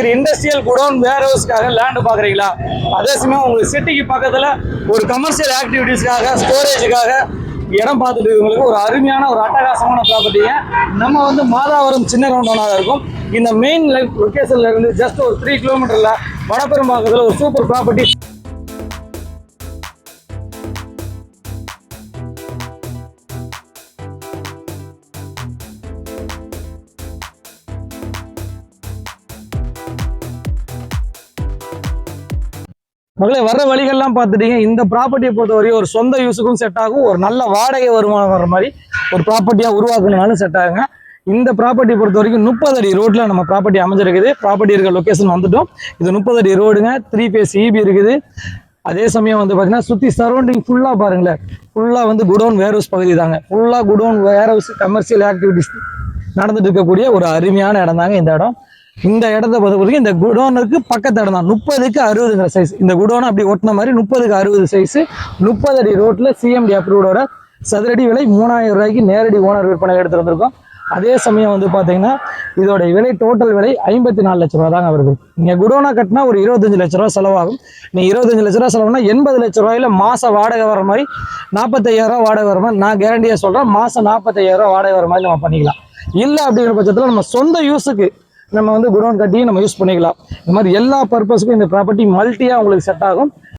Industrial godown வேர் ஹவுஸ்க்காக land பாக்குறீங்களா? அதே சமயம் உங்களுக்கு சிட்டிக்கு பக்கத்துல ஒரு கமர்ஷியல் ஆக்டிவிட்டிஸ்க்காக ஸ்டோரேஜுக்காக இடம் பார்த்துட்டு இருக்கவங்களுக்கு ஒரு அருமையான ஒரு அட்டகாசமான ப்ராப்பர்ட்டியை நம்ம வந்து மாதாவரம் சின்ன ரவுண்டாக இருக்கும். இந்த மெயின் லொக்கேஷன்ல இருந்து ஜஸ்ட் ஒரு 3 கிலோமீட்டர்ல வடபெரும்பாக்கத்தில் ஒரு சூப்பர் ப்ராப்பர்ட்டி. மகளே, வர்ற வழிகள்லாம் பார்த்துட்டீங்க. இந்த ப்ராப்பர்ட்டியை பொறுத்தவரையும் ஒரு சொந்த யூஸுக்கும் செட் ஆகும், ஒரு நல்ல வாடகை வருமானம் வர மாதிரி ஒரு ப்ராப்பர்ட்டியாக உருவாக்குனாலும் செட் ஆகுங்க. இந்த ப்ராப்பர்ட்டி பொறுத்த வரைக்கும் 30 அடி ரோட்ல நம்ம ப்ராப்பர்ட்டி அமைஞ்சிருக்குது. ப்ராப்பர்ட்டி இருக்க லொக்கேஷன் வந்துட்டோம். இது 30 அடி ரோடுங்க. 3 phase EB இருக்குது. அதே சமயம் வந்து பார்த்தீங்கன்னா சுற்றி சரௌண்டிங் ஃபுல்லாக பாருங்களேன், ஃபுல்லாக வந்து குடோன் வேர்ஹவுஸ் பகுதி தாங்க. ஃபுல்லாக குடோன் வேர்ஹவுஸ் கமர்ஷியல் ஆக்டிவிட்டிஸ் நடந்துட்டு இருக்கக்கூடிய ஒரு அருமையான இடம் தாங்க இந்த இடம். இந்த இடத்த பொறுத்தவரைக்கும் இந்த குடோனுக்கு பக்கத்து இடம் தான். 30க்கு 60 சைஸ். இந்த குடோனை அப்படி ஒட்டின மாதிரி 30க்கு 60 சைஸ், 30 அடி ரோட்ல CMD அப்ரூவோட சதுரடி விலை 3000 ரூபாய்க்கு நேரடி ஓனர் விற்பனை எடுத்து வந்திருக்கோம். அதே சமயம் வந்து பார்த்தீங்கன்னா இதோட விலை டோட்டல் விலை 54 லட்ச ரூபா தாங்க வருது. நீங்கள் குடோனா கட்டினா ஒரு 25 லட்ச ரூபா செலவாகும். நீங்கள் 25 லட்ச ரூபா செலவுனா 80 லட்ச ரூபாயில மாதம் வாடகை வர மாதிரி 45,000 ரூபா வாடகை வர மாதிரி நான் கேரண்டியாக சொல்கிறேன். மாதம் 45,000 ரூபா வாடகை வர மாதிரி நம்ம பண்ணிக்கலாம். இல்லை அப்படிங்கிற பட்சத்தில் நம்ம சொந்த யூஸுக்கு நம்ம வந்து குடோன் கட்டி நம்ம யூஸ் பண்ணிக்கலாம். இந்த மாதிரி எல்லா பர்பஸுக்கும் இந்த ப்ராப்பர்ட்டி மல்ட்டியாக உங்களுக்கு செட் ஆகும்.